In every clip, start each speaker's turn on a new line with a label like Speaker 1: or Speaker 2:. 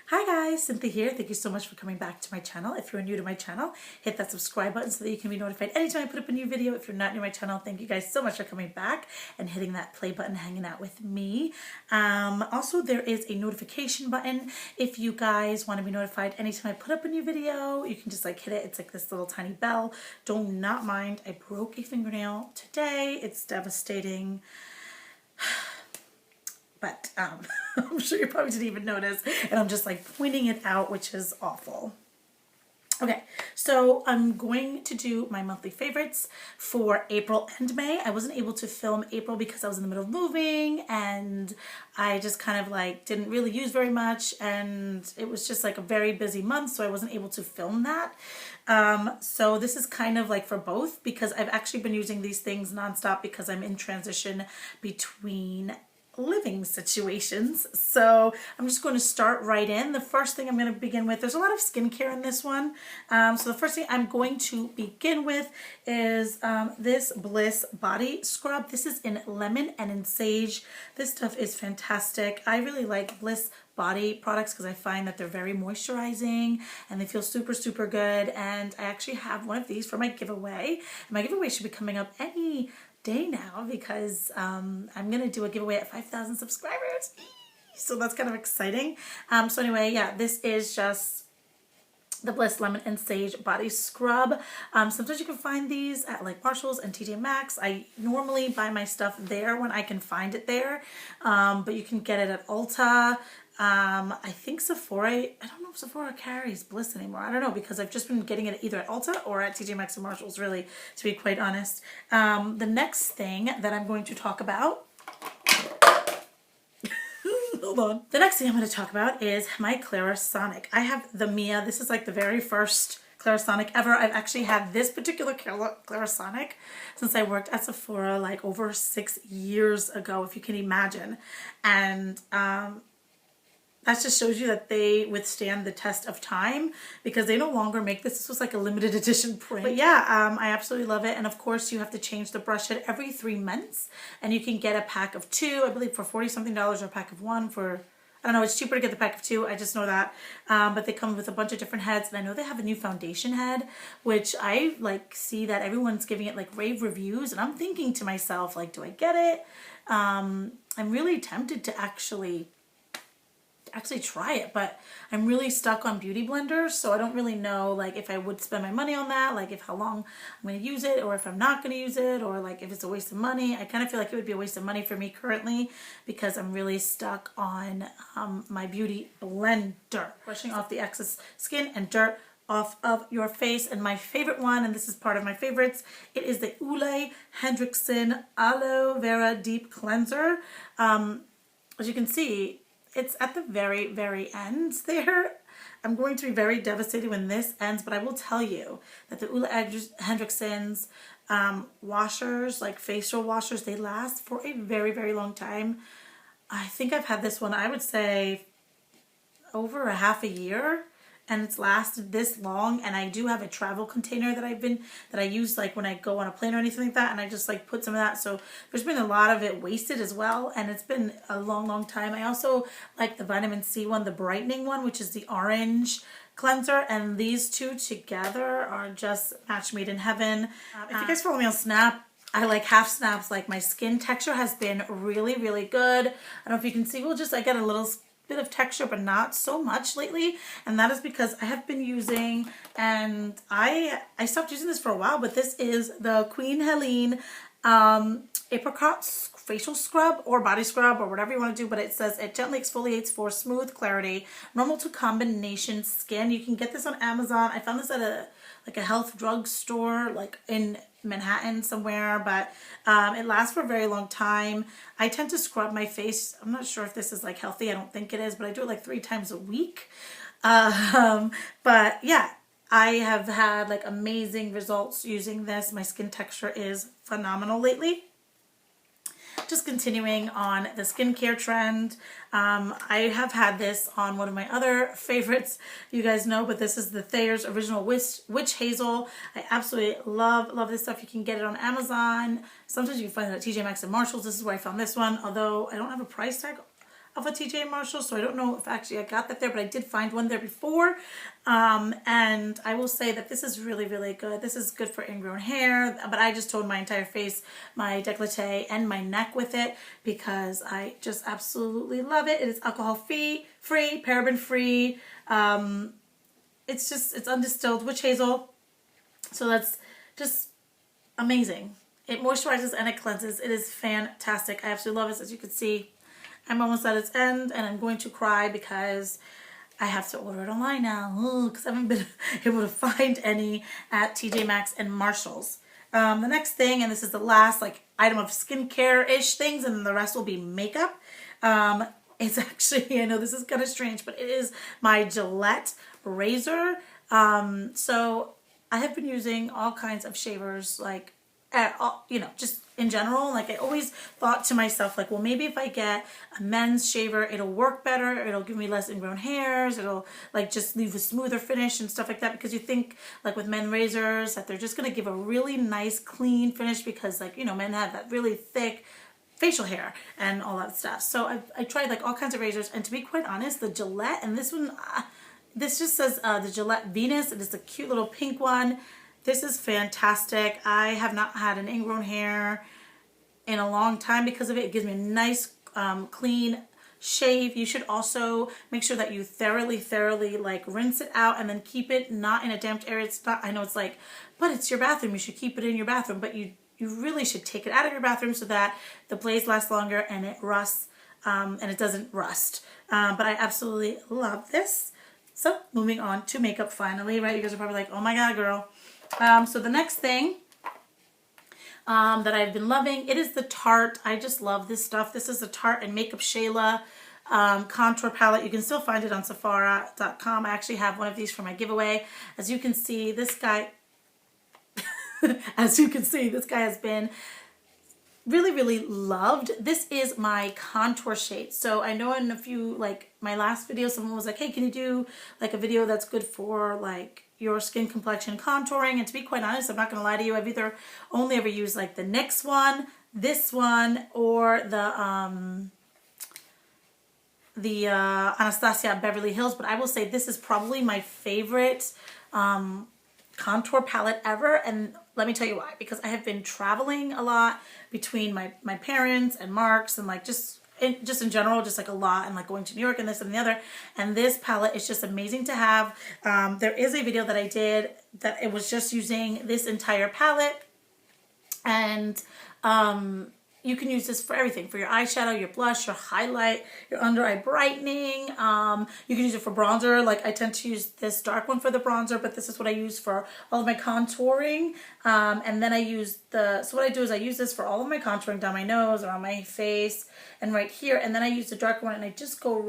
Speaker 1: Hi guys, Cynthia here. Thank you so much for coming back to my channel. If you're new to my channel, hit that subscribe button so that you can be notified anytime I put up a new video. If you're not new to my channel, thank you guys so much for coming back and hitting that play button, hanging out with me. Also, there is a notification button. If you guys want to be notified anytime I put up a new video, you can just like hit it. It's like this little tiny bell. Do not mind. I broke a fingernail today. It's devastating. But I'm sure you probably didn't even notice, and I'm just like pointing it out, which is awful. Okay, so I'm going to do my monthly favorites for April and May. I wasn't able to film April because I was in the middle of moving, and I just kind of like didn't really use very much, and it was just like a very busy month, so I wasn't able to film that. So this is kind of like for both, because I've actually been using these things nonstop because I'm in transition between living situations. So I'm just going to start right in. The first thing I'm going to begin with, there's a lot of skincare in this one. So the first thing I'm going to begin with is this Bliss body scrub. This is in lemon and in sage. This stuff is fantastic. I really like Bliss body products because I find that they're very moisturizing and they feel super, super good. And I actually have one of these for my giveaway. And my giveaway should be coming up any day now because I'm gonna do a giveaway at 5,000 subscribers, so that's kind of exciting. So anyway, yeah, this is just the Bliss Lemon and Sage Body Scrub. Sometimes you can find these at like Marshalls and TJ Maxx. I normally buy my stuff there when I can find it there, but you can get it at Ulta. I think Sephora, I don't know if Sephora carries Bliss anymore. I don't know, because I've just been getting it either at Ulta or at TJ Maxx and Marshalls, really, to be quite honest. The next thing that I'm going to talk about, hold on. The next thing I'm going to talk about is my Clarisonic. I have the Mia. This is like the very first Clarisonic ever. I've actually had this particular Clarisonic since I worked at Sephora like over 6 years ago, if you can imagine. And that just shows you that they withstand the test of time, because they no longer make this. This was like a limited edition print. But yeah, I absolutely love it. And of course, you have to change the brush head every 3 months. And you can get a pack of 2, I believe, for $40-something, or a pack of 1 for, I don't know, it's cheaper to get the pack of 2. I just know that. But they come with a bunch of different heads. And I know they have a new foundation head, which I like see that everyone's giving it like rave reviews. And I'm thinking to myself, like, do I get it? I'm really tempted to actually try it, but I'm really stuck on beauty blenders, so I don't really know like if I would spend my money on that, like if how long I'm going to use it, or if I'm not going to use it, or like if it's a waste of money. I kind of feel like it would be a waste of money for me currently, because I'm really stuck on my beauty blender, brushing off the excess skin and dirt off of your face. And my favorite one, and this is part of my favorites, it is the OleHenriken Aloe Vera Deep Cleanser. As you can see, it's at the very, very end there. I'm going to be very devastated when this ends, but I will tell you that the OleHenriken's washers, like facial washers, they last for a very, very long time. I think I've had this one, I would say, over a half a year, and it's lasted this long. And I do have a travel container that I use like when I go on a plane or anything like that, and I just like put some of that. So there's been a lot of it wasted as well, and it's been a long, long time. I also like the vitamin C one, the brightening one, which is the orange cleanser, and these two together are just match made in heaven. If you guys follow me on Snap, I like half snaps, like my skin texture has been really, really good. I don't know if you can see, I get a little bit of texture, but not so much lately, and that is because I have been using, and I stopped using this for a while, but this is the Queen Helene Apricot facial scrub or body scrub or whatever you want to do, but it says it gently exfoliates for smooth clarity, normal to combination skin. You can get this on Amazon. I found this at a health drugstore like in Manhattan somewhere, but it lasts for a very long time. I tend to scrub my face. I'm not sure if this is like healthy. I don't think it is, but I do it like 3 times a week. But yeah, I have had like amazing results using this. My skin texture is phenomenal lately. Just continuing on the skincare trend, I have had this on one of my other favorites, you guys know, but this is the Thayers Original Witch Hazel. I absolutely love this stuff. You can get it on Amazon. Sometimes you can find it at TJ Maxx and Marshalls. This is where I found this one, although I don't have a price tag of a TJ Marshall, so I don't know if actually I got that there, but I did find one there before. And I will say that this is really, really good. This is good for ingrown hair, but I just toned my entire face, my décolleté, and my neck with it because I just absolutely love it. It is alcohol-free, paraben-free. It's undistilled witch hazel. So that's just amazing. It moisturizes and it cleanses. It is fantastic. I absolutely love it. As you can see, I'm almost at its end and I'm going to cry because I have to order it online now because I haven't been able to find any at TJ Maxx and Marshalls. The next thing, and this is the last like item of skincare-ish things, and the rest will be makeup. It's actually, I know this is kind of strange, but it is my Gillette razor. So I have been using all kinds of shavers, like, just in general. Like, I always thought to myself, like, well, maybe if I get a men's shaver, it'll work better. It'll give me less ingrown hairs. It'll, like, just leave a smoother finish and stuff like that. Because you think, like, with men razors, that they're just going to give a really nice, clean finish because, like, men have that really thick facial hair and all that stuff. So I tried, like, all kinds of razors. And to be quite honest, the Gillette, and this one, this just says the Gillette Venus. It is a cute little pink one. This is fantastic. I have not had an ingrown hair in a long time because of it. It gives me a nice, clean shave. You should also make sure that you thoroughly like rinse it out and then keep it not in a damped area. It's not, I know it's like, but it's your bathroom. You should keep it in your bathroom, but you really should take it out of your bathroom so that the blades last longer and it rusts, and it doesn't rust. But I absolutely love this. So moving on to makeup finally, right? You guys are probably like, oh my God, girl. So the next thing that I've been loving, it is the Tarte. I just love this stuff. This is the Tarte and MakeupShayla contour palette. You can still find it on Sephora.com. I actually have one of these for my giveaway. As you can see, this guy, this guy has been really loved. This is my contour shade. So I know in a few, like my last video, someone was like, hey, can you do like a video that's good for like your skin complexion contouring? And to be quite honest, I'm not going to lie to you, I've either only ever used like the NYX one, this one, or the Anastasia Beverly Hills. But I will say this is probably my favorite contour palette ever. And let me tell you why. Because I have been traveling a lot between my parents and Mark's and like just in general, just like a lot, and like going to New York and this and the other. And this palette is just amazing to have. There is a video that I did that it was just using this entire palette. And you can use this for everything, for your eyeshadow, your blush, your highlight, your under eye brightening. You can use it for bronzer. Like I tend to use this dark one for the bronzer, but this is what I use for all of my contouring. And then I use so what I do is I use this for all of my contouring down my nose, around my face, and right here. And then I use the darker one and I just go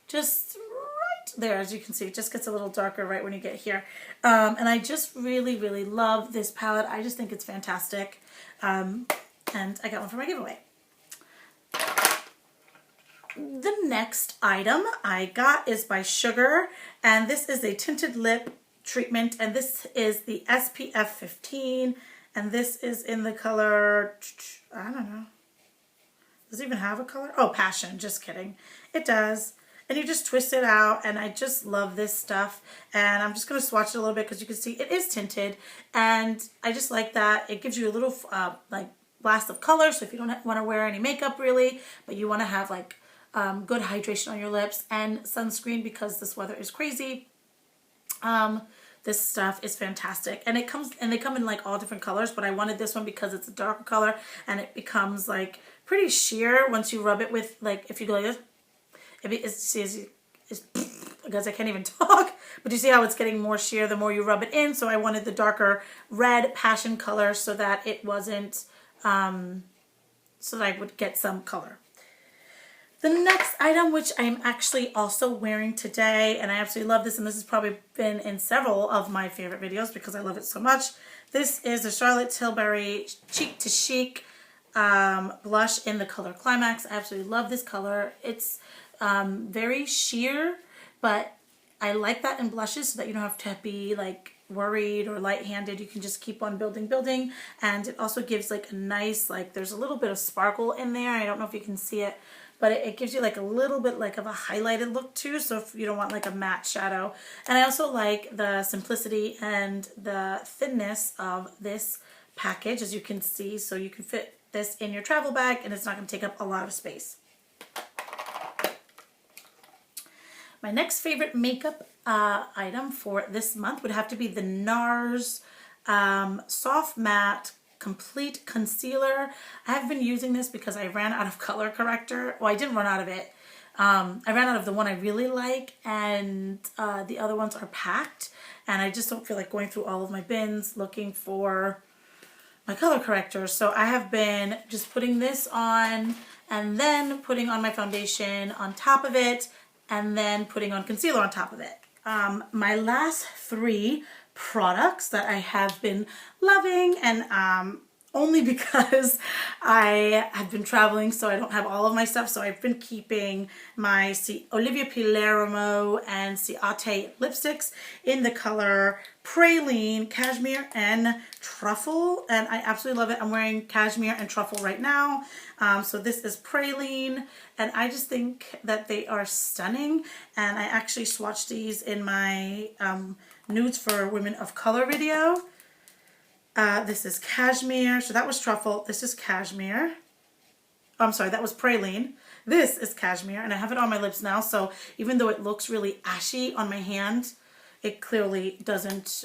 Speaker 1: just right there. As you can see, it just gets a little darker right when you get here. And I just really love this palette. I just think it's fantastic. And I got one for my giveaway. The next item I got is by Sugar, and this is a tinted lip treatment, and this is the SPF 15, and this is in the color, I don't know, does it even have a color? Oh, Passion, just kidding. It does. And you just twist it out, and I just love this stuff. And I'm just going to swatch it a little bit because you can see it is tinted, and I just like that. It gives you a little like blast of color, so if you don't want to wear any makeup really, but you want to have like good hydration on your lips and sunscreen because this weather is crazy, this stuff is fantastic. And they come in like all different colors, but I wanted this one because it's a darker color and it becomes like pretty sheer once you rub it with, like, if you go like this, because I can't even talk, but you see how it's getting more sheer the more you rub it in. So I wanted the darker red Passion color so that it wasn't so that I would get some color. The next item, which I'm actually also wearing today, and I absolutely love this, and this has probably been in several of my favorite videos because I love it so much. This is the Charlotte Tilbury Cheek to Chic blush in the color Climax. I absolutely love this color. It's very sheer, but I like that in blushes so that you don't have to be like worried or light-handed. You can just keep on building, and it also gives like a nice, like, there's a little bit of sparkle in there. I don't know if you can see it but it gives you like a little bit like of a highlighted look too, so if you don't want like a matte shadow. And I also like the simplicity and the thinness of this package, as you can see, so you can fit this in your travel bag and it's not going to take up a lot of space. My next favorite makeup item for this month would have to be the Nars Soft Matte Complete Concealer. I have been using this because I ran out of color corrector. Well, I didn't run out of it. I ran out of the one I really like, and the other ones are packed, and I just don't feel like going through all of my bins looking for my color corrector. So I have been just putting this on and then putting on my foundation on top of it, and then putting on concealer on top of it. My last 3 products that I have been loving, and only because I have been traveling, so I don't have all of my stuff, so I've been keeping my Olivia Palermo and Ciate lipsticks in the color Praline, Cashmere, and Truffle, and I absolutely love it. I'm wearing Cashmere and Truffle right now, so this is Praline, and I just think that they are stunning, and I actually swatched these in my Nudes for Women of Color video. This is Cashmere, so that was Truffle, this is Cashmere. Oh, I'm sorry, that was Praline. This is Cashmere, and I have it on my lips now, so even though it looks really ashy on my hand, it clearly doesn't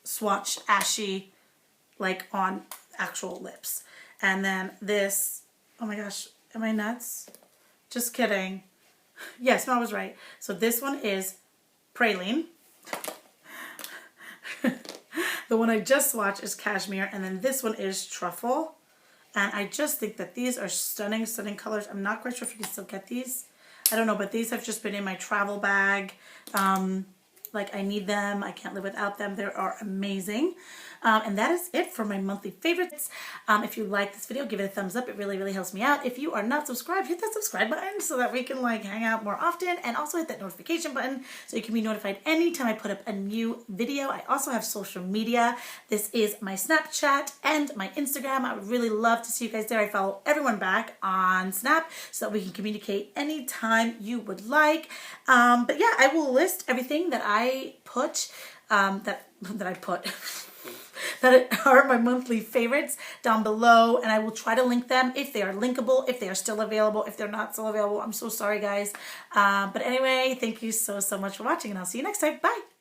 Speaker 1: swatch ashy like on actual lips. And then this, oh my gosh, am I nuts? Just kidding. Yes, no, I was right. So this one is Praline. The one I just swatched is Cashmere, and then this one is Truffle. And I just think that these are stunning, stunning colors. I'm not quite sure if you can still get these. I don't know, but these have just been in my travel bag. Like, I need them. I can't live without them. They are amazing. And that is it for my monthly favorites. If you like this video, give it a thumbs up. It really, really helps me out. If you are not subscribed, hit that subscribe button so that we can like hang out more often. And also hit that notification button so you can be notified anytime I put up a new video. I also have social media. This is my Snapchat and my Instagram. I would really love to see you guys there. I follow everyone back on Snap so that we can communicate anytime you would like. But yeah, I will list everything that I put, that are my monthly favorites down below, and I will try to link them if they are linkable, if they are still available. If they're not still available, I'm so sorry, guys. But anyway, thank you so much for watching, and I'll see you next time. Bye.